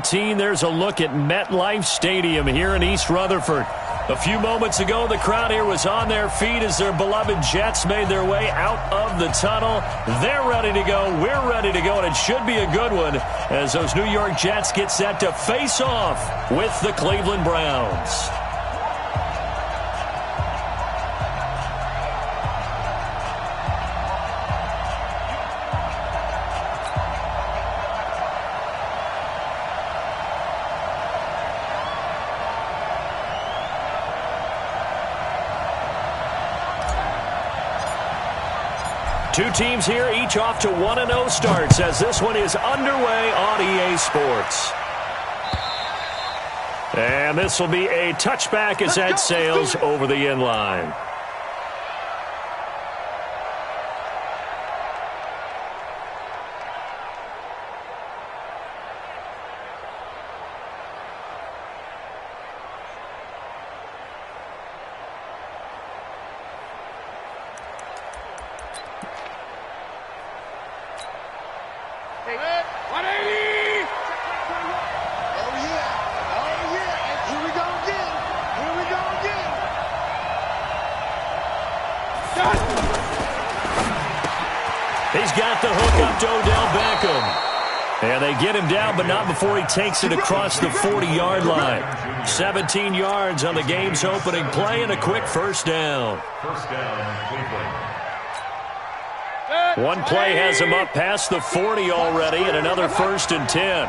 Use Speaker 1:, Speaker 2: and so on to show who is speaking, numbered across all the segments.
Speaker 1: 13, there's a look at MetLife Stadium here in East Rutherford. A few moments ago, the crowd here was on their feet as their beloved Jets made their way out of the tunnel. They're ready to go. We're ready to go, and it should be a good one as those New York Jets get set to face off with the Cleveland Browns. Two teams here, each off to 1-0 starts as this one is underway on EA Sports. And this will be a touchback as that sails over the end line. He's got the hook up to Odell Beckham. And they get him down, but not before he takes it across the 40-yard line. 17 yards on the game's opening play and a quick first down. One play has him up past the 40 already, and another 1st and 10.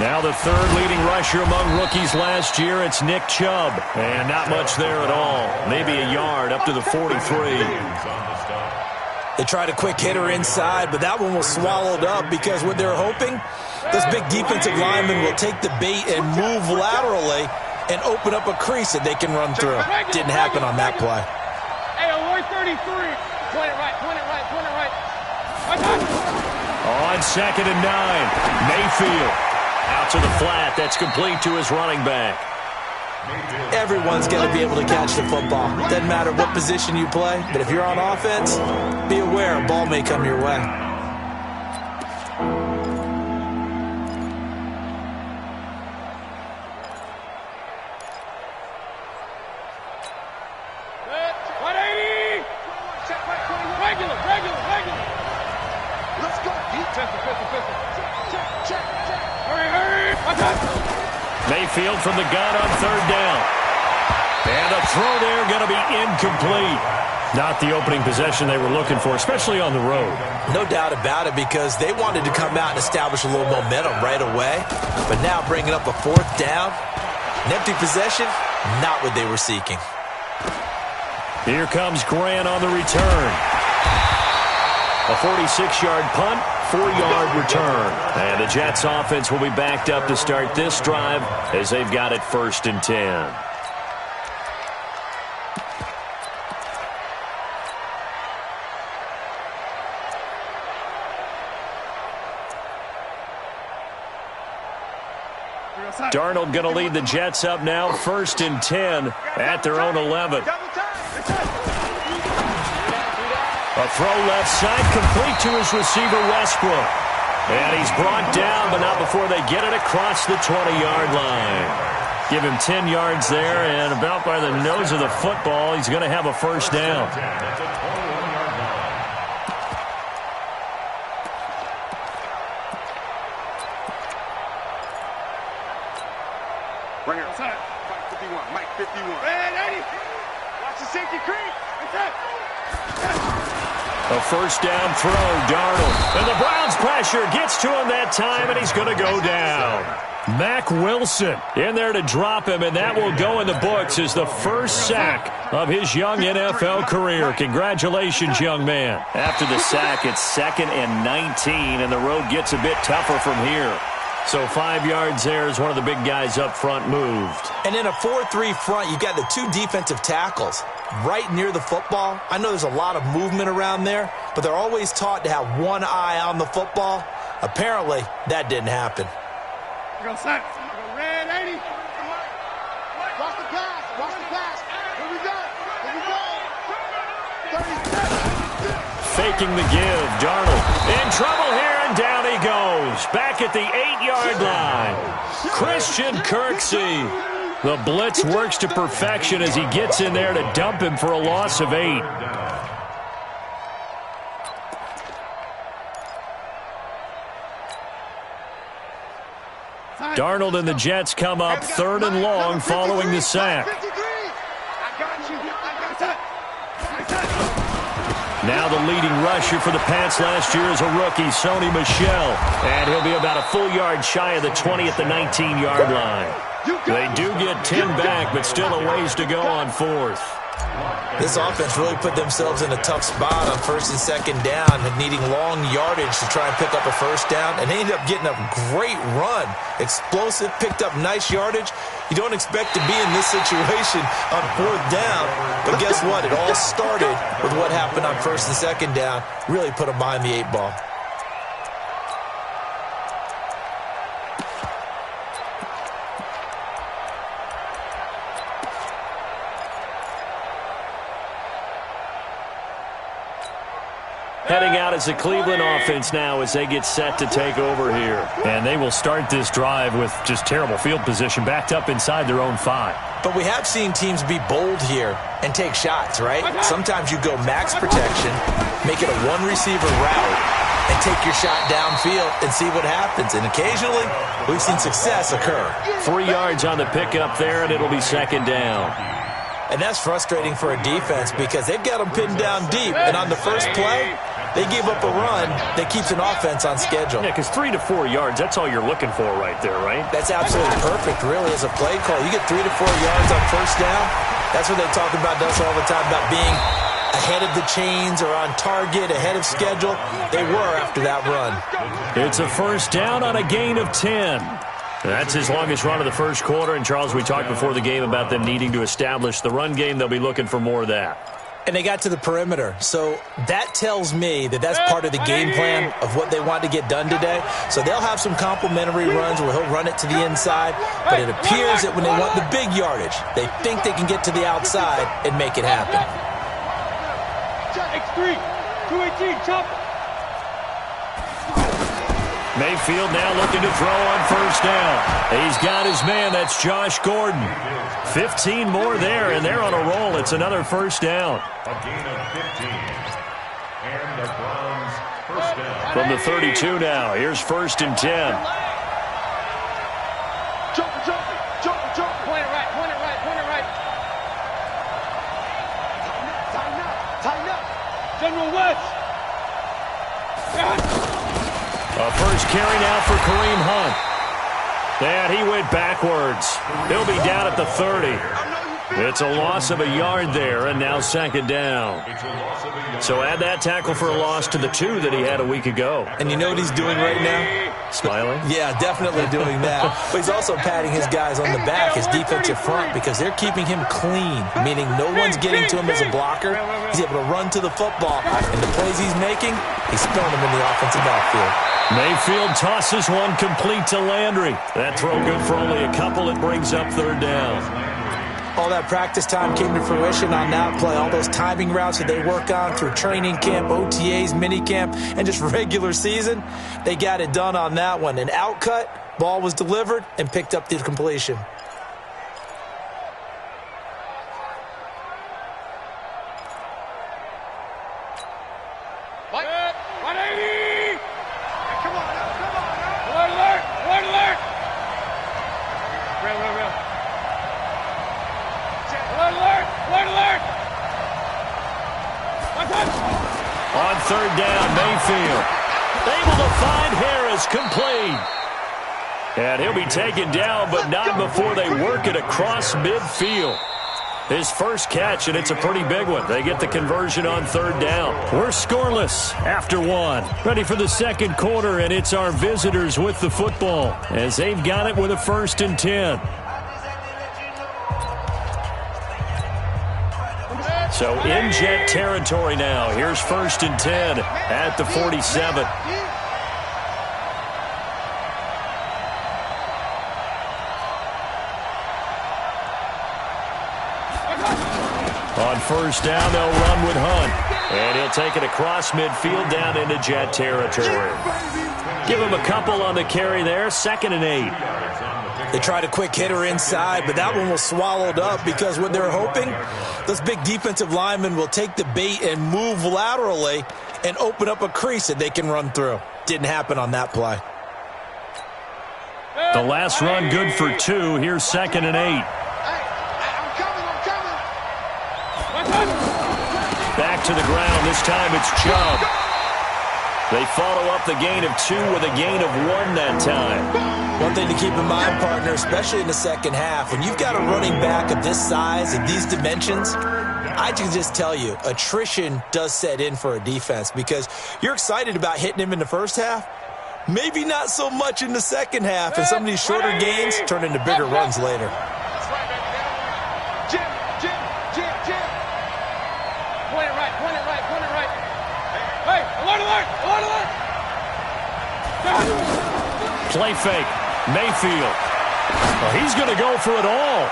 Speaker 1: Now the third leading rusher among rookies last year, it's Nick Chubb. And not much there at all. Maybe a yard up to the 43.
Speaker 2: They tried a quick hitter inside, but that one was swallowed up because what they're hoping, this big defensive lineman will take the bait and move laterally and open up a crease that they can run through. Didn't happen on that play.
Speaker 3: Hey, on 33. Point it right, point it right, point it right.
Speaker 1: On 2nd and 9, Mayfield. Out to the flat. That's complete to his running back.
Speaker 2: Everyone's going to be able to catch the football. Doesn't matter what position you play, but if you're on offense, be aware a ball may come your way.
Speaker 3: Regular. Let's go. Hurry.
Speaker 1: Mayfield from the gun on 3rd down. And the throw there going to be incomplete. Not the opening possession they were looking for, especially on the road.
Speaker 2: No doubt about it, because they wanted to come out and establish a little momentum right away. But now bringing up a 4th down, an empty possession, not what they were seeking.
Speaker 1: Here comes Grant on the return. A 46-yard punt, 4-yard return. And the Jets offense will be backed up to start this drive as they've got it 1st and 10. Darnold going to lead the Jets up now, 1st and 10 at their own 11. A throw left side, complete to his receiver, Westbrook. And he's brought down, but not before they get it across the 20-yard line. Give him 10 yards there, and about by the nose of the football, he's going to have a 1st down.
Speaker 3: Right here. Outside. Mike 51. Mike 51. Red 80. Watch the safety creep.
Speaker 1: A 1st down throw, Darnold. And the Browns pressure gets to him that time, and he's going to go down. Mack Wilson in there to drop him, and that will go in the books as the first sack of his young NFL career. Congratulations, young man. After the sack, it's 2nd and 19, and the road gets a bit tougher from here. So 5 yards there as one of the big guys up front moved.
Speaker 2: And in a 4-3 front, you've got the 2 defensive tackles right near the football. I know there's a lot of movement around there, but they're always taught to have one eye on the football. Apparently, that didn't happen.
Speaker 3: Go set. Go red 80. Watch the pass. Watch the pass. Here we go. Here we go. 37.
Speaker 1: Faking the give. Darnold in trouble here. And down he goes, back at the 8-yard line. Christian Kirksey. The blitz works to perfection as he gets in there to dump him for a loss of 8. Darnold and the Jets come up 3rd and long following the sack. Now the leading rusher for the Pats last year is a rookie, Sony Michel. And he'll be about a full yard shy of the 20 at the 19-yard line. They do get 10 back, but still a ways to go on 4th.
Speaker 2: This offense really put themselves in a tough spot on 1st and 2nd down and needing long yardage to try and pick up a 1st down. And they ended up getting a great run. Explosive, picked up nice yardage. You don't expect to be in this situation on 4th down. But guess what? It all started with what happened on 1st and 2nd down. Really put them behind the 8 ball.
Speaker 1: Heading out as the Cleveland offense now as they get set to take over here. And they will start this drive with just terrible field position backed up inside their own 5.
Speaker 2: But we have seen teams be bold here and take shots, right? Sometimes you go max protection, make it a one-receiver route, and take your shot downfield and see what happens. And occasionally, we've seen success occur.
Speaker 1: 3 yards on the pickup there, and it'll be 2nd down.
Speaker 2: And that's frustrating for a defense because they've got them pinned down deep. And on the first play, they gave up a run that keeps an offense on schedule.
Speaker 1: Yeah, because 3 to 4 yards, that's all you're looking for right there, right?
Speaker 2: That's absolutely perfect, really, as a play call. You get 3 to 4 yards on 1st down. That's what they talk about us all the time, about being ahead of the chains or on target, ahead of schedule. They were after that run.
Speaker 1: It's a 1st down on a gain of 10. That's his longest run of the first quarter. And, Charles, we talked before the game about them needing to establish the run game. They'll be looking for more of that.
Speaker 2: And they got to the perimeter. So that tells me that that's part of the game plan of what they want to get done today. So they'll have some complementary runs where he'll run it to the inside. But it appears that when they want the big yardage, they think they can get to the outside and make it happen.
Speaker 3: X3, 218, chop.
Speaker 1: Mayfield now looking to throw on 1st down. He's got his man. That's Josh Gordon. 15 more there, and they're on a roll. It's another 1st down.
Speaker 4: A gain of 15. And the Browns 1st down.
Speaker 1: From the 32 now. Here's 1st and 10.
Speaker 3: Jump. Point it right. Tighten up. General West.
Speaker 1: A first carry now for Kareem Hunt. And he went backwards. He'll be down at the 30. It's a loss of a yard there, and now 2nd down. So add that tackle for a loss to the 2 that he had a week ago.
Speaker 2: And you know what he's doing right now?
Speaker 1: Smiling?
Speaker 2: Yeah, definitely doing that. But he's also patting his guys on the back, his defensive front, because they're keeping him clean, meaning no one's getting to him as a blocker. He's able to run to the football. And the plays he's making, he's throwing them in the offensive backfield.
Speaker 1: Mayfield tosses one complete to Landry. That throw good for only a couple. It brings up 3rd down.
Speaker 2: All that practice time came to fruition on that play. All those timing routes that they work on through training camp, OTAs, minicamp, and just regular season, they got it done on that one. An outcut, ball was delivered, and picked up the completion.
Speaker 1: On 3rd down, Mayfield able to find Harris, complete. And he'll be taken down, but not before they work it across midfield. His first catch, and it's a pretty big one. They get the conversion on 3rd down. We're scoreless after 1. Ready for the 2nd quarter, and it's our visitors with the football as they've got it with a 1st and 10. So in Jet territory now. Here's 1st and 10 at the 47. On 1st down, they'll run with Hunt. And he'll take it across midfield down into Jet territory. Give him a couple on the carry there. 2nd and 8.
Speaker 2: They tried a quick hitter inside, but that one was swallowed up because what they're hoping, those big defensive linemen will take the bait and move laterally and open up a crease that they can run through. Didn't happen on that play.
Speaker 1: The last run good for 2. Here's 2nd and 8. Back to the ground. This time it's Chubb. They follow up the gain of 2 with a gain of 1 that time.
Speaker 2: One thing to keep in mind, partner, especially in the second half, when you've got a running back of this size and these dimensions, I can just tell you, attrition does set in for a defense because you're excited about hitting him in the first half. Maybe not so much in the second half, and some of these shorter gains turn into bigger runs later.
Speaker 3: Jim. Point it right. Hey, alert.
Speaker 1: Play fake. Mayfield. Well, he's going to go for it all.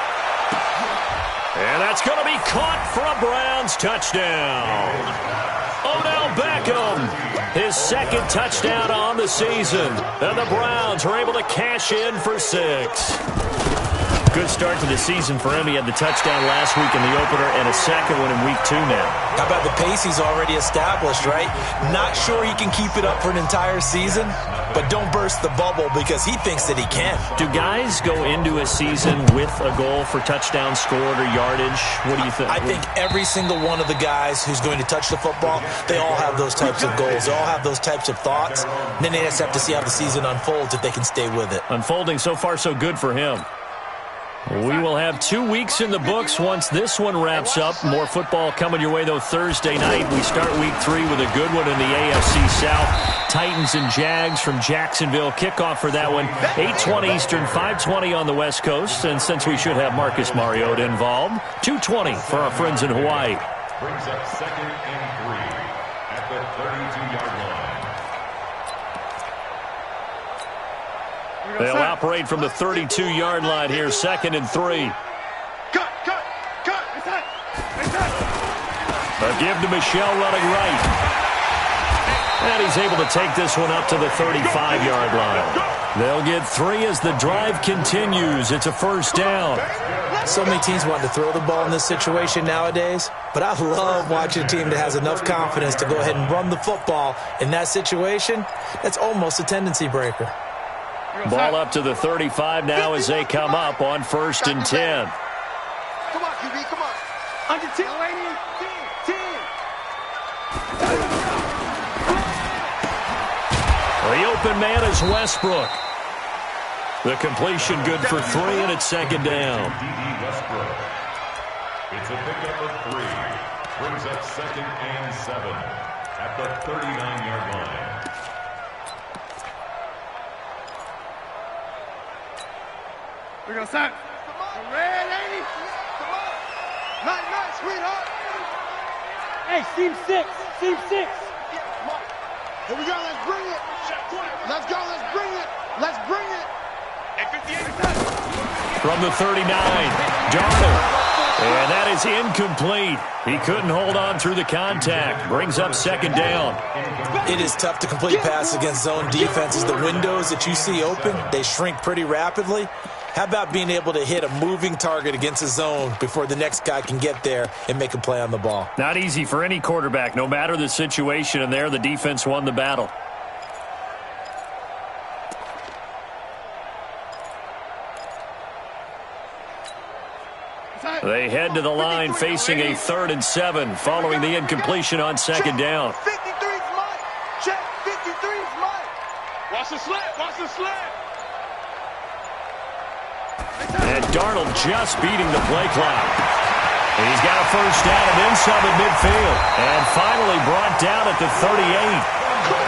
Speaker 1: And that's going to be caught for a Browns touchdown. Odell Beckham, his 2nd touchdown on the season. And the Browns are able to cash in for 6. Good start to the season for him. He had the touchdown last week in the opener and a 2nd one in week 2 now.
Speaker 2: How about the pace he's already established, right? Not sure he can keep it up for an entire season, but don't burst the bubble because he thinks that he can.
Speaker 1: Do guys go into a season with a goal for touchdowns scored or yardage? What do you think?
Speaker 2: I think every single one of the guys who's going to touch the football, they all have those types of goals. They all have those types of thoughts. And then they just have to see how the season unfolds if they can stay with it.
Speaker 1: Unfolding so far so good for him. We will have 2 weeks in the books once this one wraps up. More football coming your way, though, Thursday night. We start week 3 with a good one in the AFC South. Titans and Jags from Jacksonville. Kickoff for that one, 8:20 Eastern, 5:20 on the West Coast. And since we should have Marcus Mariota involved, 2:20 for our friends in Hawaii.
Speaker 4: Brings up 2nd and 3 at the 32-yard line.
Speaker 1: They'll operate from the 32-yard line here, 2nd and 3.
Speaker 3: Cut.
Speaker 1: A give to Michelle running right. And he's able to take this one up to the 35-yard line. They'll get 3 as the drive continues. It's a 1st down.
Speaker 2: So many teams want to throw the ball in this situation nowadays, but I love watching a team that has enough confidence to go ahead and run the football. In that situation, that's almost a tendency breaker.
Speaker 1: Ball up to the 35 now as they come up on 1st and 10.
Speaker 3: Come on, QB, come on. Under 10. 10.
Speaker 1: The open man is Westbrook. The completion good for 3, and it's 2nd down.
Speaker 4: Dade Westbrook. It's a pickup of 3. Brings up 2nd and 7 at the 39-yard line.
Speaker 3: We're going to sack. Red, ain't he? Come on. Night, sweetheart.
Speaker 5: Hey, seam 6.
Speaker 3: Here we go. Let's bring it. Let's go. Let's bring it.
Speaker 1: From the 39, Darnold. And that is incomplete. He couldn't hold on through the contact. Brings up 2nd down.
Speaker 2: It is tough to complete passes against zone defenses. The windows that you see open, they shrink pretty rapidly. How about being able to hit a moving target against a zone before the next guy can get there and make a play on the ball?
Speaker 1: Not easy for any quarterback, no matter the situation, and there the defense won the battle. They head to the line facing a 3rd and 7 following the incompletion on 2nd down.
Speaker 3: 53's mine. Check. 53's mine. Watch the slant.
Speaker 1: And Darnold just beating the play clock. He's got a 1st down and then some at midfield. And finally brought down at the 38.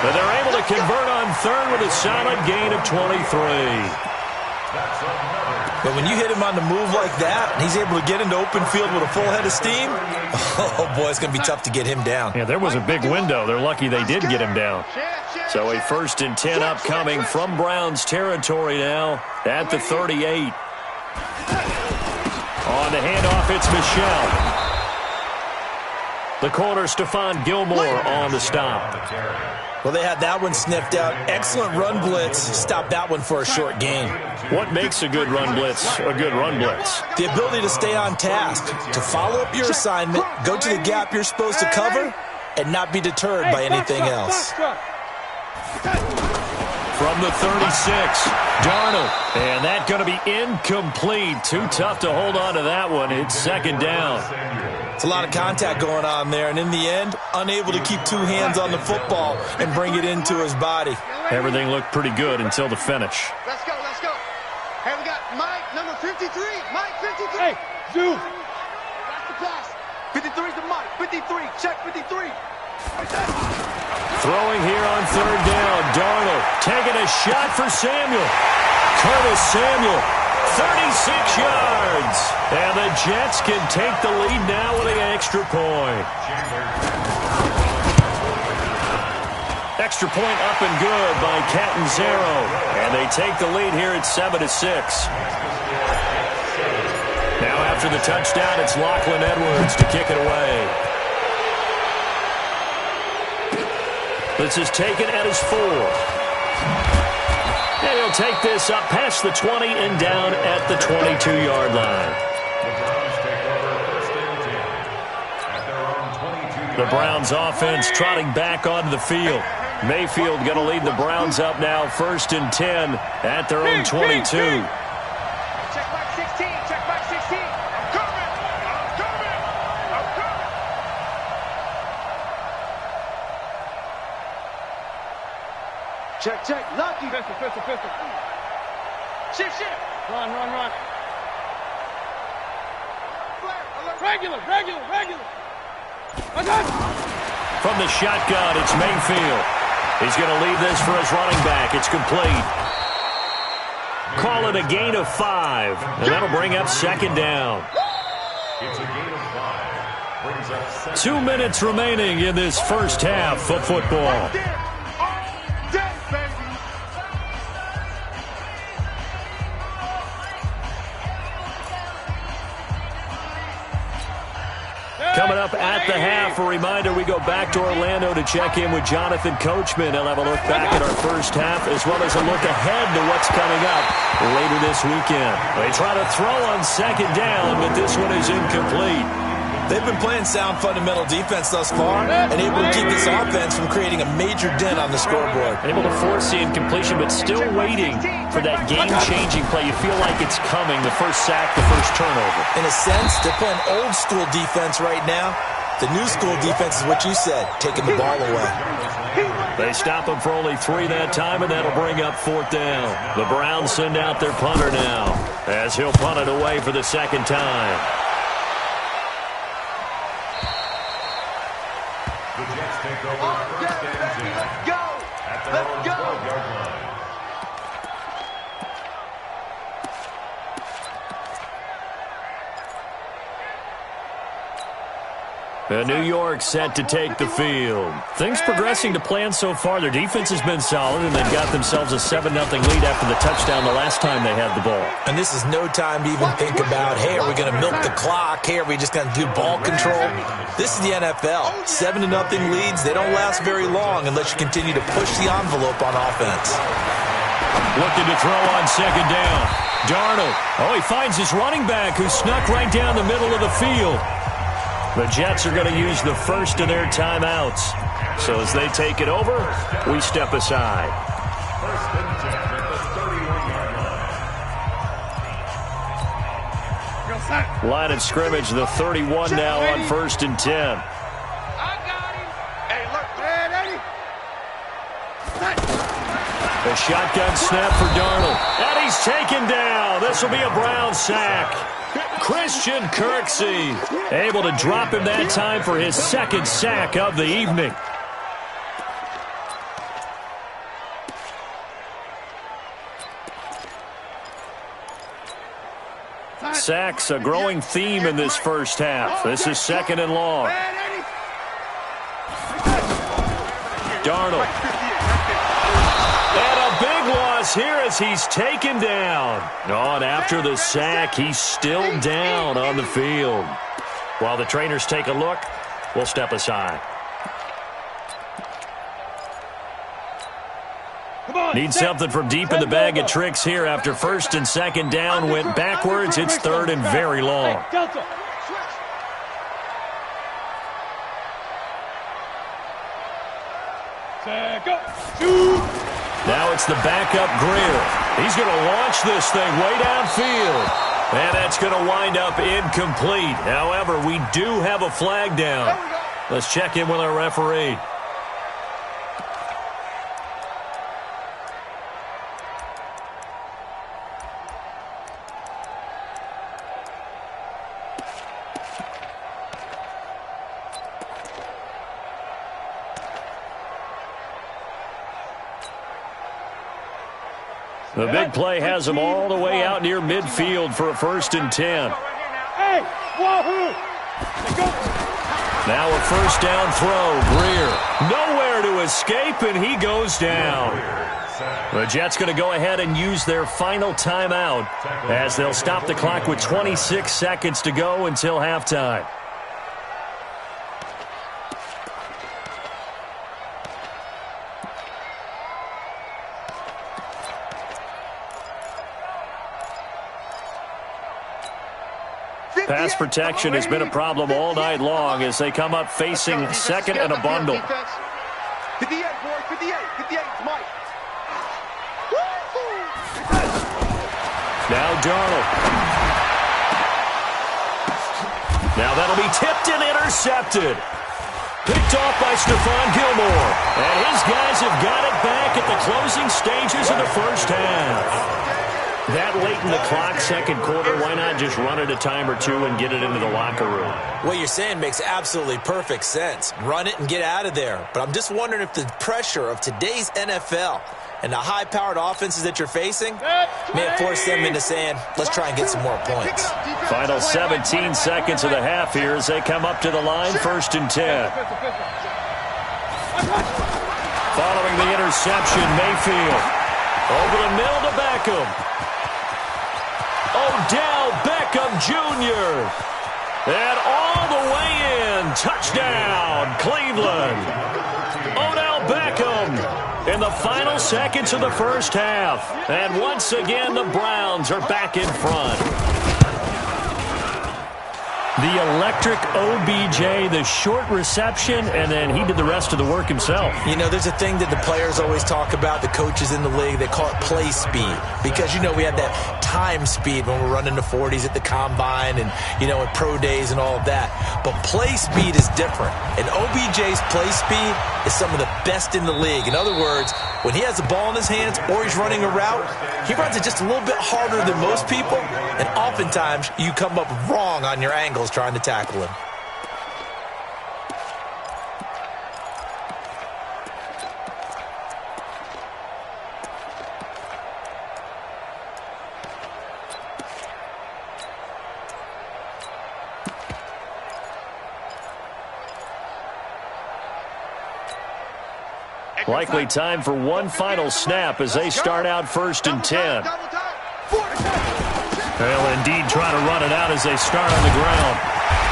Speaker 1: But they're able to convert on 3rd with a solid gain of 23.
Speaker 2: But when you hit him on the move like that, and he's able to get into open field with a full head of steam, oh, boy, it's going to be tough to get him down.
Speaker 1: Yeah, there was a big window. They're lucky they did get him down. So a 1st and 10 upcoming from Browns territory now at the 38. On the handoff, it's Michelle. The corner, Stephon Gilmore on the stop.
Speaker 2: Well, they had that one sniffed out. Excellent run blitz. Stopped that one for a short gain.
Speaker 1: What makes a good run blitz a good run blitz?
Speaker 2: The ability to stay on task, to follow up your assignment, go to the gap you're supposed to cover, and not be deterred by anything else.
Speaker 1: From the 36, Darnold. And that's going to be incomplete. Too tough to hold on to that one. It's second down.
Speaker 2: It's a lot of contact going on there, and in the end, unable to keep two hands on the football and bring it into his body.
Speaker 1: Everything looked pretty good until the finish.
Speaker 3: Let's go, let's go. Hey, we got Mike, number 53. Mike, 53.
Speaker 5: Hey, Zoo.
Speaker 3: That's the pass. 53 to Mike. 53. Check 53.
Speaker 1: Throwing here on third down. Darnold taking a shot for Samuel. Curtis Samuel, 36 yards. And the Jets can take the lead now with an extra point. Extra point up and good by Catanzaro. And they take the lead here at 7-6. Now after the touchdown, it's Lachlan Edwards to kick it away. This is taken at his 4. And he'll take this up past the 20 and down at the 22-yard line. The Browns offense trotting back onto the field. Mayfield going to lead the Browns up now 1st and 10 at their own 22.
Speaker 3: Check back 16. Check back 16. I'm coming. I'm coming. I'm coming. Check, check. Lucky.
Speaker 5: Pistol.
Speaker 3: Shift.
Speaker 5: Run.
Speaker 3: Flare. Alert.
Speaker 5: Regular.
Speaker 1: From the shotgun, it's Mayfield. He's going to leave this for his running back. It's complete. Call it a gain of 5, and that'll bring up second down.
Speaker 4: It's a gain of 5. Brings up second.
Speaker 1: 2 minutes remaining in this first half of football. Coming up at the half, a reminder, we go back to Orlando to check in with Jonathan Coachman. He'll have a look back at our first half as well as a look ahead to what's coming up later this weekend. They try to throw on second down, but this one is incomplete.
Speaker 2: They've been playing sound fundamental defense thus far and able to keep this offense from creating a major dent on the scoreboard.
Speaker 1: Able to force the incompletion, but still waiting for that game-changing play. You feel like it's coming, the first sack, the first turnover.
Speaker 2: In a sense, they're playing old-school defense right now. The new school defense is what you said, taking the ball away.
Speaker 1: They stop him for only 3 that time, and that'll bring up 4th down. The Browns send out their punter now as he'll punt it away for the second time.
Speaker 4: The Jets take over 1st and 10.
Speaker 3: Let's go.
Speaker 4: At their own 12-yard line.
Speaker 1: New York set to take the field. Things progressing to plan so far. Their defense has been solid, and they've got themselves a 7-0 lead after the touchdown the last time they had the ball.
Speaker 2: And this is no time to even think about, hey, are we going to milk the clock? Hey, are we just going to do ball control? This is the NFL. 7-0 leads, they don't last very long unless you continue to push the envelope on offense.
Speaker 1: Looking to throw on second down. Darnold. Oh, he finds his running back who snuck right down the middle of the field. The Jets are going to use the first of their timeouts. So as they take it over, we step aside.
Speaker 4: 1st and 10 at the 31-yard line.
Speaker 1: Line of scrimmage, the 31 now on 1st and 10.
Speaker 3: I got him. Hey, look, man, Eddie.
Speaker 1: The shotgun snap for Darnold. And he's taken down. This will be a Brown sack. Christian Kirksey able to drop him that time for his 2nd sack of the evening. Sacks, a growing theme in this first half. This is 2nd and long. Darnold. And a big loss here as he's taken down. Oh, and after the sack, he's still down on the field. While the trainers take a look, will step aside. Need something from deep in the bag of tricks here after first and second down went backwards. It's third and very long. Now it's the backup Greer. He's going to launch this thing way downfield. And that's going to wind up incomplete. However, we do have a flag down. Let's check in with our referee. The big play has them all the way out near midfield for a 1st and 10.
Speaker 5: Hey, wahoo!
Speaker 1: Now a first down throw. Greer nowhere to escape, and he goes down. The Jets going to go ahead and use their final timeout as they'll stop the clock with 26 seconds to go until halftime. Pass protection has been a problem all night long as they come up facing second and a bundle.
Speaker 3: 58, boy, 58, Mike.
Speaker 1: Now Darnold. Now that'll be tipped and intercepted. Picked off by Stephon Gilmore. And his guys have got it back at the closing stages of the first half. That late in the clock, second quarter, why not just run it a time or two and get it into the locker room?
Speaker 2: What you're saying makes absolutely perfect sense. Run it and get out of there. But I'm just wondering if the pressure of today's NFL and the high-powered offenses that you're facing may have forced them into saying, let's try and get some more points.
Speaker 1: Final 17 seconds of the half here as they come up to the line, 1st and 10. Following the interception, Mayfield. Over the middle to Beckham. Odell Beckham Jr. And all the way in. Touchdown, Cleveland. Odell Beckham in the final seconds of the first half. And once again, the Browns are back in front. The electric OBJ, the short reception, and then he did the rest of the work himself.
Speaker 2: You know, there's a thing that the players always talk about, the coaches in the league, they call it play speed. Because, you know, we have that time speed when we're running the 40s at the combine and, you know, at pro days and all of that. But play speed is different. And OBJ's play speed is some of the best in the league. In other words, when he has the ball in his hands or he's running a route, he runs it just a little bit harder than most people. And oftentimes, you come up wrong on your angles trying to tackle him.
Speaker 1: Likely time for one final snap as they start out 1st and 10. They'll indeed try to run it out as they start on the ground.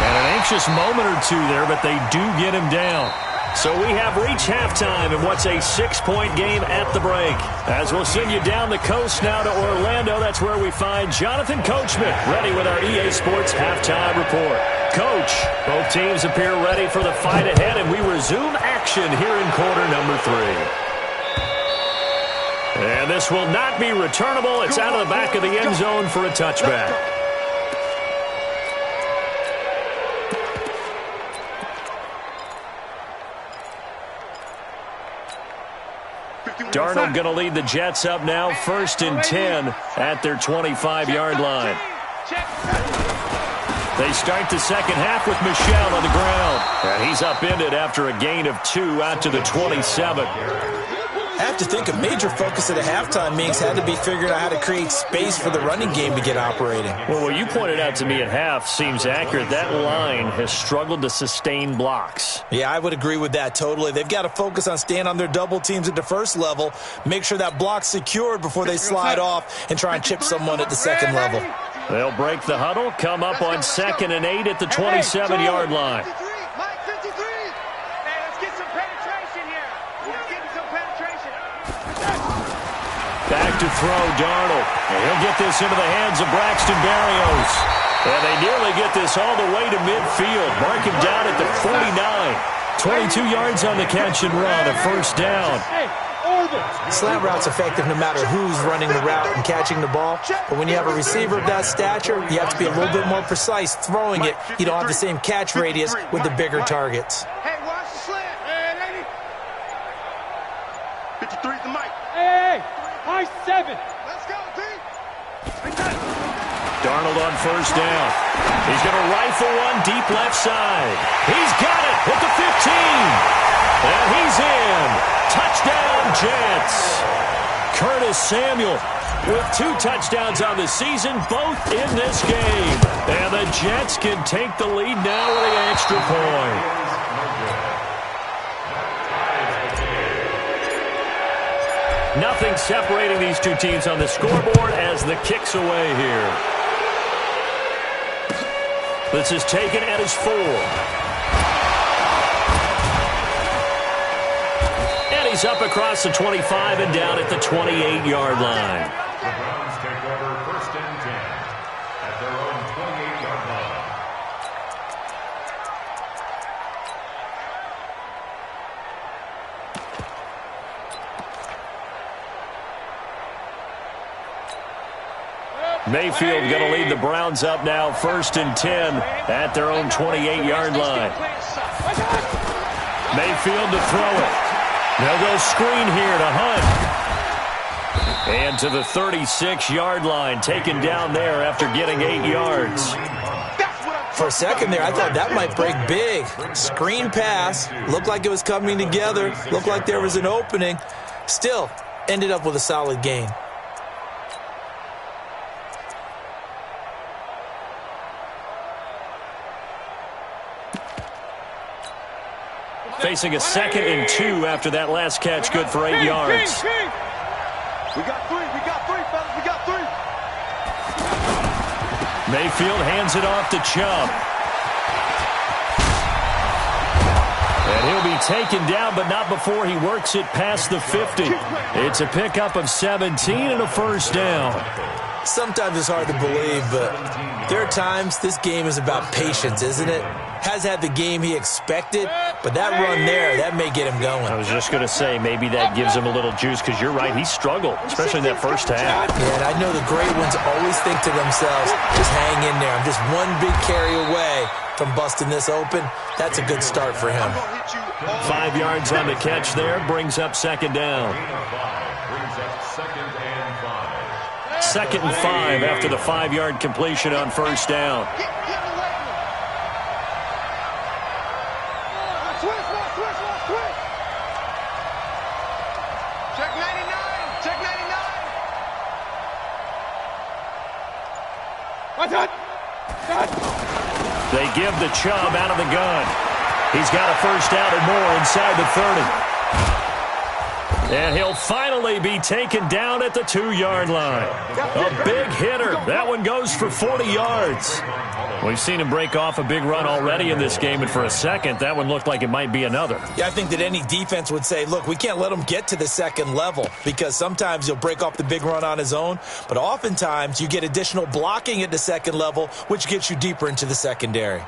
Speaker 1: And an anxious moment or two there, but they do get him down. So we have reached halftime in what's a 6-point game at the break. As we'll send you down the coast now to Orlando, that's where we find Jonathan Coachman ready with our EA Sports halftime report. Coach, both teams appear ready for the fight ahead, and we resume action here in quarter number 3. And this will not be returnable. It's out of the back of the end zone for a touchback. Darnold going to lead the Jets up now, 1st and 10 at their 25-yard line. They start the second half with Michel on the ground. And he's upended after a gain of 2 out to the 27.
Speaker 2: I have to think a major focus at the halftime meetings had to be figuring out how to create space for the running game to get operating.
Speaker 1: Well, what you pointed out to me at half seems accurate. That line has struggled to sustain blocks.
Speaker 2: Yeah, I would agree with that totally. They've got to focus on staying on their double teams at the first level, make sure that block's secured before they slide off and try and chip someone at the second level.
Speaker 1: They'll break the huddle, come up on 2nd and 8 at the 27-yard line. to throw, Darnold. And he'll get this into the hands of Braxton Berrios. And they nearly get this all the way to midfield. Mark him down at the 49. 22 yards on the catch and run, a first down.
Speaker 2: Slant route's effective no matter who's running the route and catching the ball. But when you have a receiver of that stature, you have to be a little bit more precise throwing it. You don't have the same catch radius with the bigger targets.
Speaker 3: Hey, watch the slant. Hey, 53 the mic.
Speaker 5: Hey, high 7.
Speaker 3: Let's go, D.
Speaker 1: Darnold on first down. He's going to rifle one deep left side. He's got it at the 15. And he's in. Touchdown, Jets. Curtis Samuel with 2 touchdowns on the season, both in this game. And the Jets can take the lead now with an extra point. Nothing separating these two teams on the scoreboard as the kick's away here. This is taken at his 4. And he's up across the 25 and down at the 28-yard line.
Speaker 4: The Browns take over first and 10 at their own 28-yard line.
Speaker 1: Mayfield going to lead the Browns up now, first and 10 at their own 28-yard line. Mayfield to throw it. They'll go screen here to Hunt. And to the 36-yard line, taken down there after getting 8 yards.
Speaker 2: For a second there, I thought that might break big. Screen pass. Looked like it was coming together. Looked like there was an opening. Still, ended up with a solid gain.
Speaker 1: Facing a 2nd and 2 after that last catch, good for 8 yards.
Speaker 3: We got 3, fellas, we got 3.
Speaker 1: Mayfield hands it off to Chubb. And he'll be taken down, but not before he works it past the 50. It's a pickup of 17 and a first down.
Speaker 2: Sometimes it's hard to believe, but there are times this game is about patience, isn't it? Has had the game he expected, but that run there, that may get him going.
Speaker 1: I was just going to say, maybe that gives him a little juice, because you're right, he struggled, especially in that first half.
Speaker 2: Yeah, and I know the great ones always think to themselves, just hang in there. I'm just one big carry away from busting this open. That's a good start for him.
Speaker 1: 5 yards on the catch there, brings up second down.
Speaker 4: Brings up second and 5.
Speaker 1: 2nd and 5 after the 5-yard completion on first down.
Speaker 3: Check 99, check 99.
Speaker 5: What's that?
Speaker 1: They give the Chubb out of the gun. He's got a first down or more inside the 30. And he'll finally be taken down at the 2-yard line. A big hitter. That one goes for 40 yards. We've seen him break off a big run already in this game, and for a second, that one looked like it might be another.
Speaker 2: Yeah, I think that any defense would say, look, we can't let him get to the second level, because sometimes he'll break off the big run on his own, but oftentimes you get additional blocking at the second level, which gets you deeper into the secondary.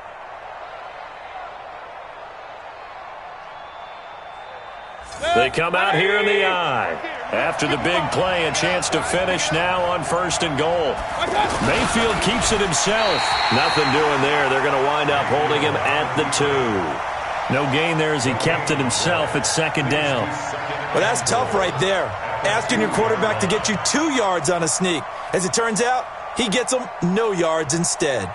Speaker 1: They come out here in the eye. After the big play, a chance to finish now on first and goal. Mayfield keeps it himself. Nothing doing there. They're going to wind up holding him at the 2. No gain there as he kept it himself at second down.
Speaker 2: Well, that's tough right there. Asking your quarterback to get you 2 yards on a sneak. As it turns out, he gets them no yards instead.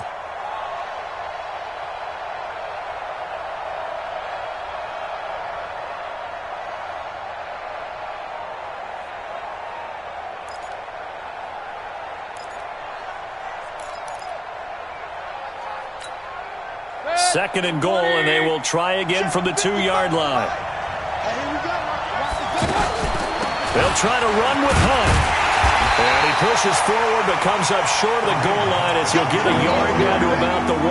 Speaker 1: Second and goal, and they will try again from the 2-yard line. They'll try to run with Hunt. And he pushes forward but comes up short of the goal line as he'll get a yard down to about the 1.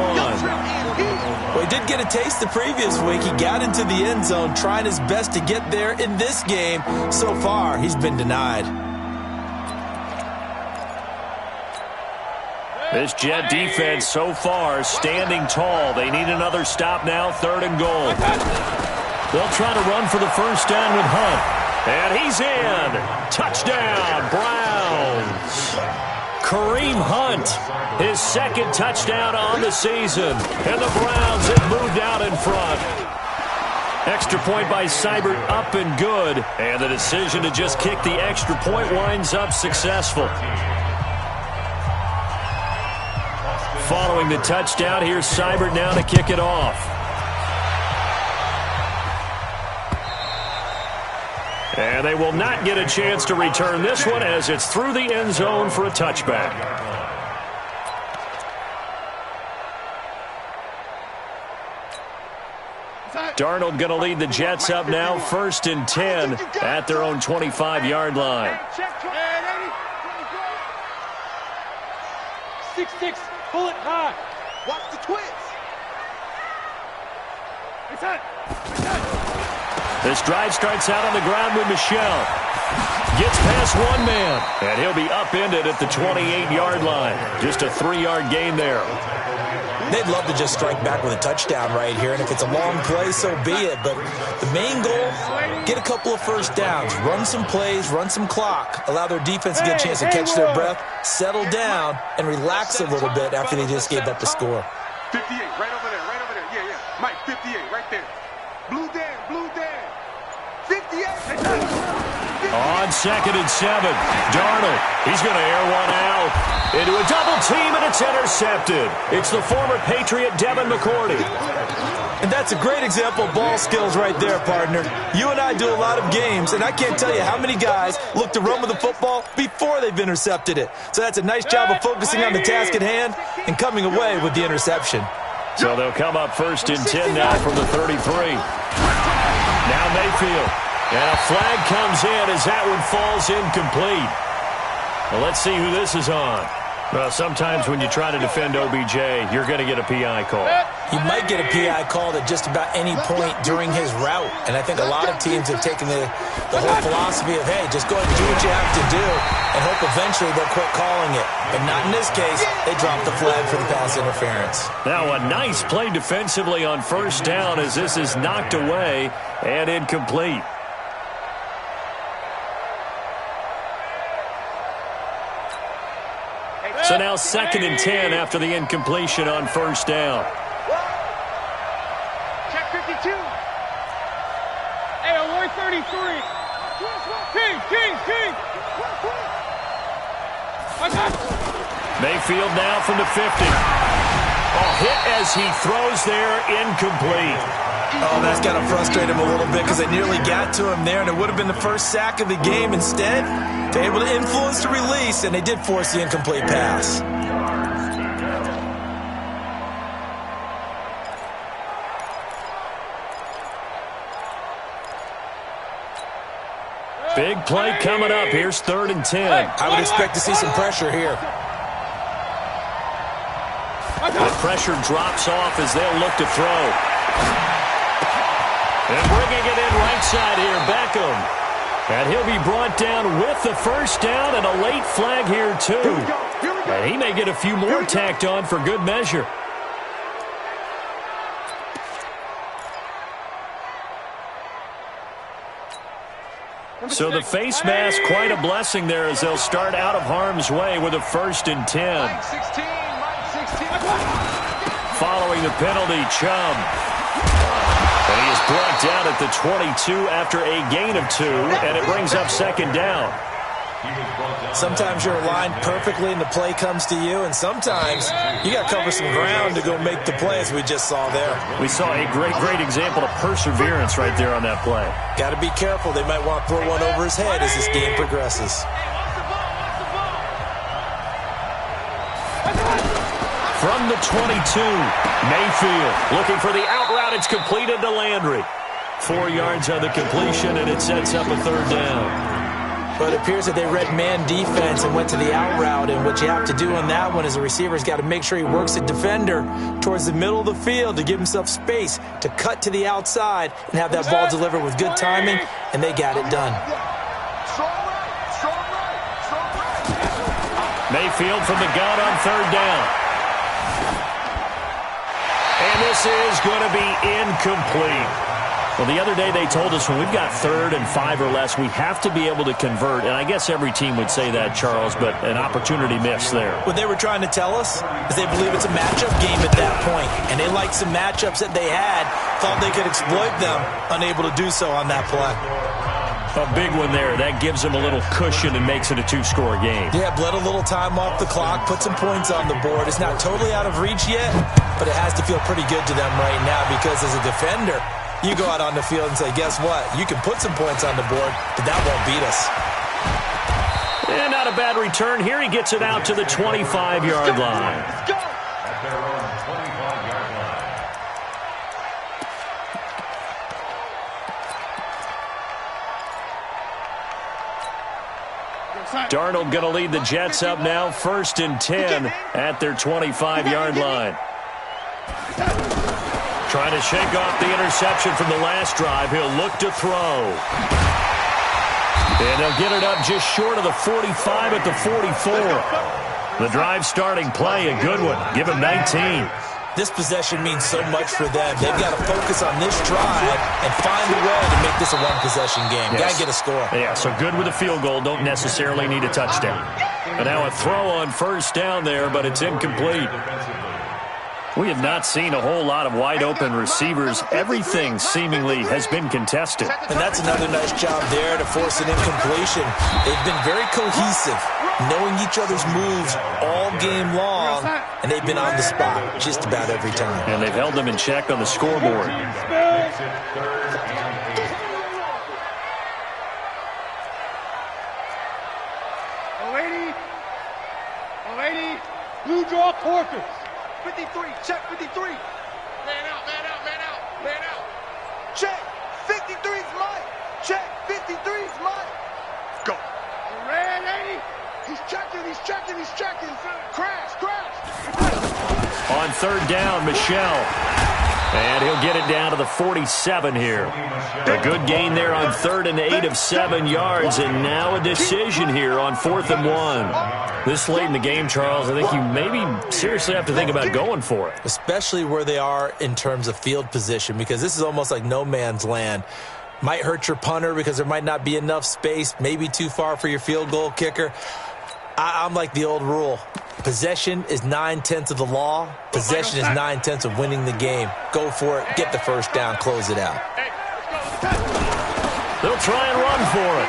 Speaker 2: Well, he did get a taste the previous week. He got into the end zone trying his best to get there in this game. So far, he's been denied.
Speaker 1: This Jet defense so far standing tall. They need another stop now, 3rd and goal. They'll try to run for the first down with Hunt. And he's in. Touchdown, Browns. Kareem Hunt, his 2nd touchdown on the season. And the Browns have moved out in front. Extra point by Seibert, up and good. And the decision to just kick the extra point winds up successful. Following the touchdown, here's Seibert now to kick it off. And they will not get a chance to return this one as it's through the end zone for a touchback. Darnold going to lead the Jets up now, 1st and 10 at their own 25-yard line.
Speaker 5: 6-6, pull it high.
Speaker 3: Watch the twist.
Speaker 1: This drive starts out on the ground with Michel. Gets past one man, and he'll be upended at the 28-yard line. Just a 3-yard gain there.
Speaker 2: They'd love to just strike back with a touchdown right here, and if it's a long play, so be it. But the main goal, get a couple of first downs, run some plays, run some clock, allow their defense to get a chance to catch their breath, settle down, and relax a little bit after they just gave up the score.
Speaker 3: 58, right over there, right over there. Yeah, yeah. Mike, 58, right there. Blue Dan, blue Dan. 58.
Speaker 1: On 2nd and 7, Darnold, he's going to air one out into a double team, and it's intercepted. It's the former Patriot Devin McCourty.
Speaker 2: And that's a great example of ball skills right there, partner. You and I do a lot of games, and I can't tell you how many guys look to run with the football before they've intercepted it. So that's a nice job of focusing on the task at hand and coming away with the interception.
Speaker 1: So they'll come up 1st and 10 now from the 33. Now Mayfield. And a flag comes in as that one falls incomplete. Well, let's see who this is on. Well, sometimes when you try to defend OBJ, you're going to get a PI call.
Speaker 2: You might get a PI call at just about any point during his route. And I think a lot of teams have taken the whole philosophy of, hey, just go ahead and do what you have to do and hope eventually they'll quit calling it. But not in this case. They dropped the flag for the pass interference.
Speaker 1: Now a nice play defensively on 1st down as this is knocked away and incomplete. So now 2nd and 10 after the incompletion on 1st down.
Speaker 5: Check 52. Hey, Alloy 33. King.
Speaker 1: Mayfield now from the 50. Oh, hit as he throws there, incomplete.
Speaker 2: Oh, that's got to frustrate him a little bit because they nearly got to him there, and it would have been the first sack of the game. Instead, they're able to influence the release, and they did force the incomplete pass.
Speaker 1: Big play coming up. Here's 3rd and 10.
Speaker 2: I would expect to see some pressure here.
Speaker 1: The pressure drops off as they'll look to throw. And bringing it in right side here, Beckham. And he'll be brought down with the first down and a late flag here, too. And he may get a few more tacked on for good measure. So the face mask, quite a blessing there as they'll start out of harm's way with a 1st and 10. Following the penalty, Chubb. And he is brought down at the 22 after a gain of 2, and it brings up 2nd down.
Speaker 2: Sometimes you're aligned perfectly and the play comes to you, and sometimes you got to cover some ground to go make the play, as we just saw there.
Speaker 1: We saw a great example of perseverance right there on that play.
Speaker 2: Got to be careful. They might want to throw one over his head as this game progresses.
Speaker 1: From the 22, Mayfield looking for the out route. It's completed to Landry. 4 yards on the completion, and it sets up a 3rd down.
Speaker 2: But it appears that they read man defense and went to the out route, and what you have to do on that one is the receiver's got to make sure he works the defender towards the middle of the field to give himself space to cut to the outside and have that ball delivered with good timing, and they got it done.
Speaker 1: Mayfield from the gun on third down. And this is going to be incomplete. Well, the other day they told us when we've got 3rd and 5 or less, we have to be able to convert. And I guess every team would say that, Charles, but an opportunity missed there.
Speaker 2: What they were trying to tell us is they believe it's a matchup game at that point. And they liked some matchups that they had, thought they could exploit them, unable to do so on that play.
Speaker 1: A big one there. That gives them a little cushion and makes it a 2-score game.
Speaker 2: Yeah, bled a little time off the clock, put some points on the board. It's not totally out of reach yet, but it has to feel pretty good to them right now because as a defender, you go out on the field and say, guess what? You can put some points on the board, but that won't beat us.
Speaker 1: And not a bad return here. He gets it out to the 25-yard line.
Speaker 4: At their own 25-yard line.
Speaker 1: Darnold going to lead the Jets up now, 1st and 10 at their 25-yard line. Trying to shake off the interception from the last drive. He'll look to throw. And they'll get it up just short of the 45 at the 44. The drive starting play, a good one. Give him 19.
Speaker 2: This possession means so much for them. They've got to focus on this drive and find a way to make this a one-possession game.
Speaker 1: Yes.
Speaker 2: Got to get a score.
Speaker 1: Yeah, so good with a field goal. Don't necessarily need a touchdown. And now a throw on 1st down there, but it's incomplete. We have not seen a whole lot of wide-open receivers. Everything seemingly has been contested.
Speaker 2: And that's another nice job there to force an incompletion. They've been very cohesive, knowing each other's moves all game long, and they've been on the spot just about every time.
Speaker 1: And they've held them in check on the scoreboard.
Speaker 5: Blue draw Corpus.
Speaker 3: 53, check 53. Man out, man out, man out, man out. Check, 53's mine. Check, 53's mine. Go. Red 80. He's checking, he's checking, he's checking. Crash, crash.
Speaker 1: On 3rd down, Michelle. And he'll get it down to the 47 here. A good gain there on 3rd and 8 of 7 yards, and now a decision here on 4th and 1. This late in the game, Charles, I think you maybe seriously have to think about going for it.
Speaker 2: Especially where they are in terms of field position, because this is almost like no man's land. Might hurt your punter because there might not be enough space, maybe too far for your field goal kicker. I'm like the old rule. Possession is 9/10 of the law. Possession is 9/10 of winning the game. Go for it. Get the 1st down. Close it out.
Speaker 1: They'll try and run for it.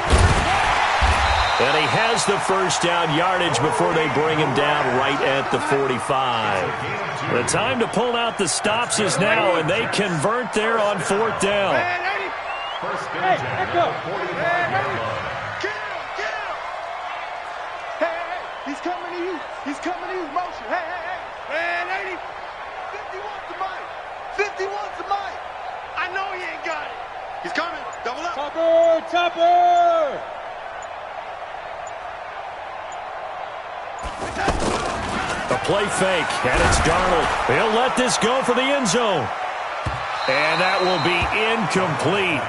Speaker 1: And he has the 1st down yardage before they bring him down right at the 45. The time to pull out the stops is now, and they convert there on 4th down.
Speaker 4: First and 10 at the 45-yard line.
Speaker 3: He's coming to you. He's coming to you. Motion. Hey, hey, hey. Man, 80. 51's the mic. 51's the mic. I know he ain't got it. He's coming. Double up.
Speaker 5: Topper, Topper.
Speaker 1: A play fake, and it's Darnold. He'll let this go for the end zone. And that will be incomplete.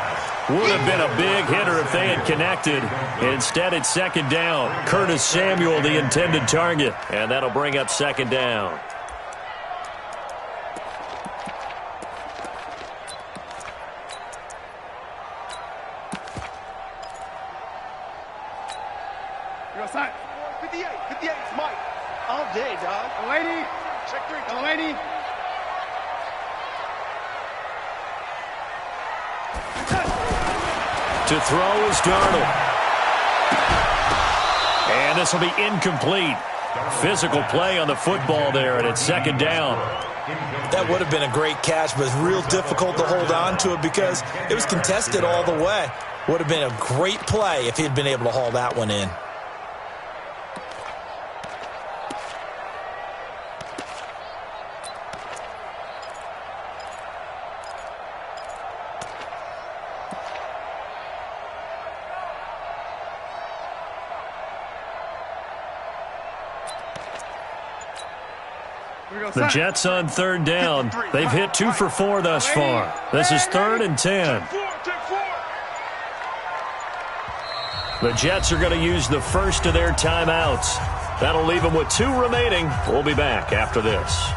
Speaker 1: Would have been a big hitter if they had connected. Instead, it's 2nd down. Curtis Samuel, the intended target. And that'll bring up 2nd down.
Speaker 3: You're outside. 58. 58 is Mike. All day, dog. Delaney. Check 3. Delaney.
Speaker 1: To throw is Darnold. And this will be incomplete. Physical play on the football there, and it's 2nd down.
Speaker 2: That would have been a great catch, but it's real difficult to hold on to it because it was contested all the way. Would have been a great play if he'd been able to haul that one in.
Speaker 1: The Jets on 3rd down. They've hit 2 for 4 thus far. This is 3rd and 10. The Jets are going to use the first of their timeouts. That'll leave him with 2 remaining. We'll be back after this.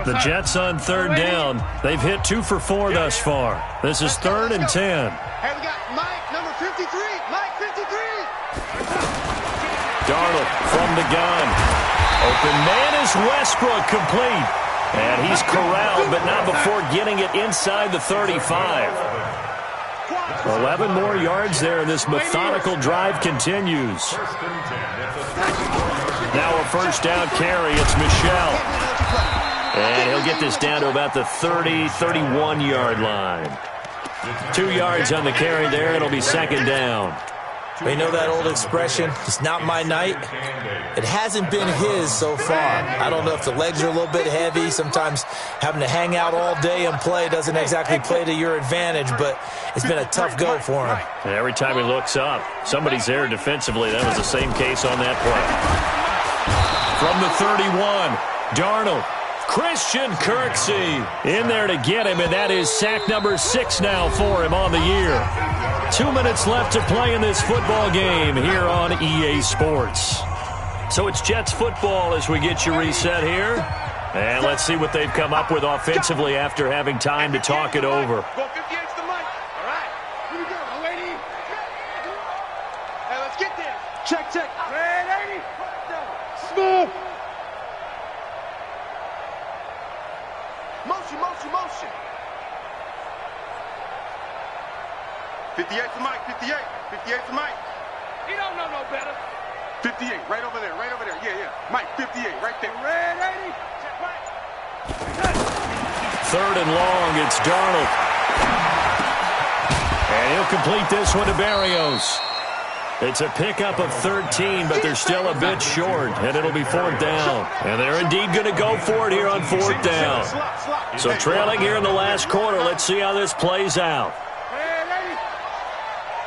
Speaker 1: The Jets on 3rd down. They've hit 2 for 4 thus far. This is 3rd and 10.
Speaker 3: Hey, we got Mike, number 53. Mike, 53.
Speaker 1: Darnold from the gun. Open man is Westbrook, complete. And he's corralled, but not before getting it inside the 35. 11 more yards there, and this methodical drive continues. Now a 1st down carry. It's Michel. And he'll get this down to about the 30, 31-yard line. 2 yards on the carry there. It'll be 2nd down.
Speaker 2: You know that old expression, it's not my night? It hasn't been his so far. I don't know if the legs are a little bit heavy. Sometimes having to hang out all day and play doesn't exactly play to your advantage, but it's been a tough go for him.
Speaker 1: And every time he looks up, somebody's there defensively. That was the same case on that play. From the 31, Darnold. Christian Kirksey in there to get him, and that is sack number 6 now for him on the year. 2 minutes left to play in this football game here on EA Sports. So it's Jets football as we get you reset here. And let's see what they've come up with offensively after having time to talk it over.
Speaker 3: Go 58 to the mic. All right. Here we go, lady. Hey, let's get there. Check, check. Red 80. Smooth. Motion, motion, motion. 58 to Mike, 58. 58 to Mike. He don't know no better. 58, right over there, right over there. Yeah, yeah. Mike, 58, right there. Red 80. Check, Mike.
Speaker 1: 3rd and long, it's Darnold. And he'll complete this one to Berrios. It's a pickup of 13, but they're still a bit short, and it'll be 4th down. And they're indeed going to go for it here on 4th down. So trailing here in the last quarter, let's see how this plays out.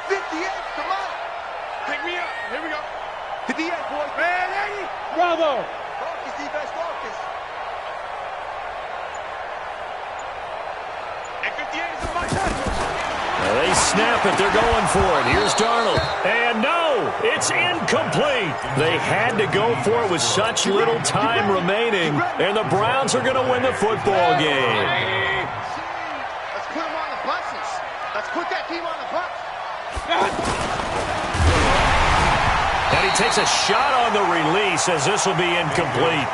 Speaker 3: 58, come on. Pick me up. Here we go. 58, boys. Red 80.
Speaker 5: Bravo.
Speaker 3: Focus, defense, focus. And 58 is the fight.
Speaker 1: They snap it. They're going for it. Here's Darnold. And no, it's incomplete. They had to go for it with such little time remaining, and the Browns are going to win the football game.
Speaker 3: Let's put them on the buses. Let's put that team on the bus.
Speaker 1: And he takes a shot on the release as this will be incomplete.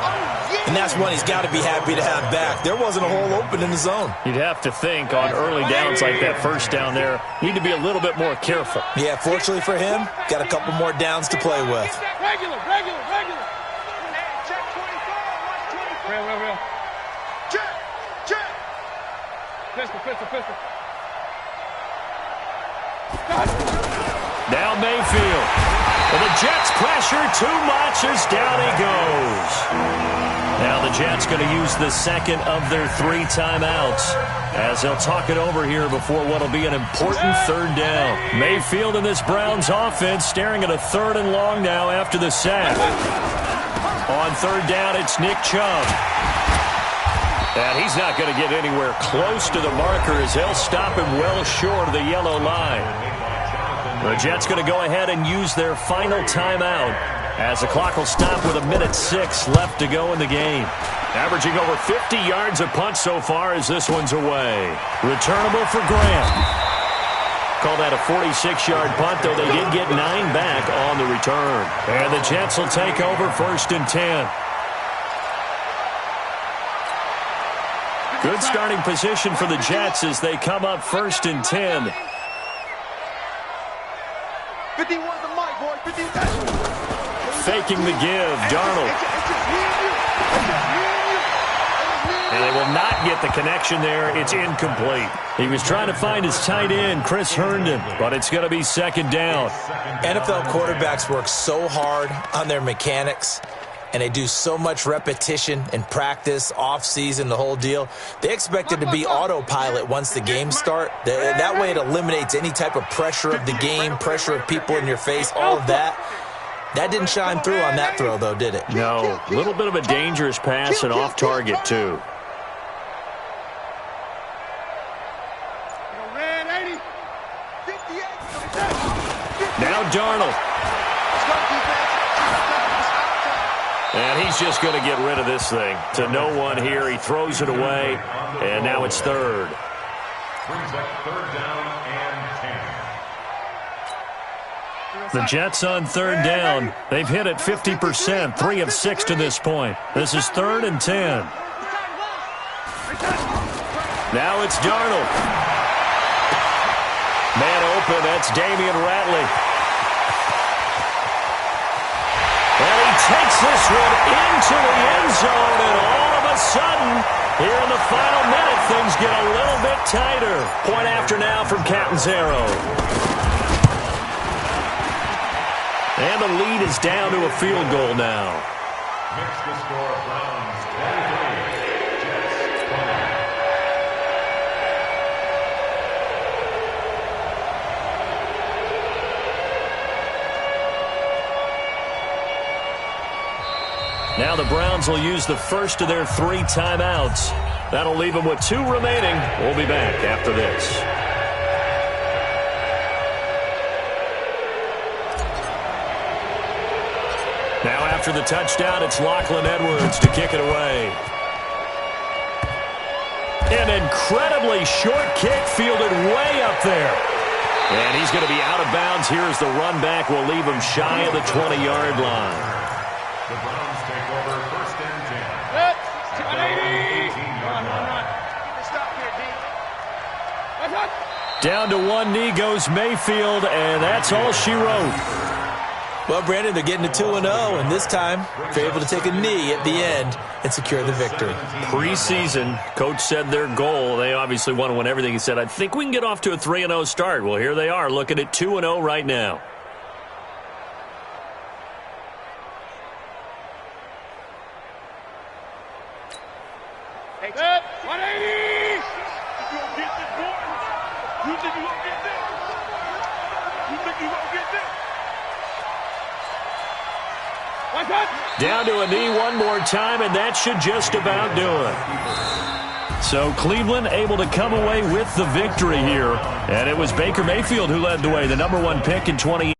Speaker 2: And that's one he's got to be happy to have back. There wasn't a hole open in the zone.
Speaker 1: You'd have to think on early downs like that 1st down there, need to be a little bit more careful.
Speaker 2: Yeah, fortunately for him, got a couple more downs to play with.
Speaker 5: Regular.
Speaker 3: Check 24.
Speaker 5: Real.
Speaker 3: Check.
Speaker 5: Pistol.
Speaker 1: Now Mayfield. And the Jets pressure too much as down he goes. Now the Jets going to use the 2nd of their 3 timeouts as they'll talk it over here before what will be an important 3rd down. Mayfield in this Browns offense staring at a 3rd and long now after the sack. On 3rd down, it's Nick Chubb. And he's not going to get anywhere close to the marker as they'll stop him well short of the yellow line. The Jets going to go ahead and use their final timeout as the clock will stop with 1:06 left to go in the game. Averaging over 50 yards a punt so far as this one's away. Returnable for Grant. Call that a 46-yard punt, though they did get 9 back on the return. And the Jets will take over 1st and 10. Good starting position for the Jets as they come up 1st and 10.
Speaker 3: 51 to Mike, boy. 51.
Speaker 1: Faking the give, Darnold. And they will not get the connection there. It's incomplete. He was trying to find his tight end, Chris Herndon, but it's going to be 2nd down.
Speaker 2: NFL quarterbacks work so hard on their mechanics, and they do so much repetition and practice, off-season, the whole deal. They expect it to be autopilot once the games start. That way it eliminates any type of pressure of the game, pressure of people in your face, all of that. That didn't shine through on that throw, though, did it?
Speaker 1: No. A little bit of a dangerous pass and off target, too.
Speaker 3: Red 80.
Speaker 1: Now Darnold. And he's just going to get rid of this thing. To no one here. He throws it away. And now it's third.
Speaker 4: Brings up third down and 10.
Speaker 1: The Jets on third down. They've hit it 50%, 3 of 6 to this point. This is 3rd and 10. Now it's Darnold. Man open, that's Damian Ratley. And he takes this one into the end zone, and all of a sudden, here in the final minute, things get a little bit tighter. Point after now from Catanzaro. And the lead is down to a field goal now.
Speaker 4: Makes the score Browns 23, Jets 20.
Speaker 1: Now the Browns will use the first of their 3 timeouts. That'll leave them with 2 remaining. We'll be back after this. Now after the touchdown, it's Lachlan Edwards to kick it away. An incredibly short kick fielded way up there. And he's going to be out of bounds here as the run back will leave him shy of the 20-yard line.
Speaker 4: The Browns take over first and 10.
Speaker 1: Down to one knee goes Mayfield, and that's all she wrote.
Speaker 2: Well, Brandon, they're getting to 2-0, and this time they're able to take a knee at the end and secure the victory.
Speaker 1: Preseason, coach said their goal, they obviously want to win everything. He said, I think we can get off to a 3-0 start. Well, here they are, looking at 2-0 right now.
Speaker 5: Set, 180! You gonna get this, boy? You think you gonna get this? You think you gonna get this?
Speaker 1: Down to a knee one more time, and that should just about do it. So Cleveland able to come away with the victory here. And it was Baker Mayfield who led the way, the #1 pick in 2018.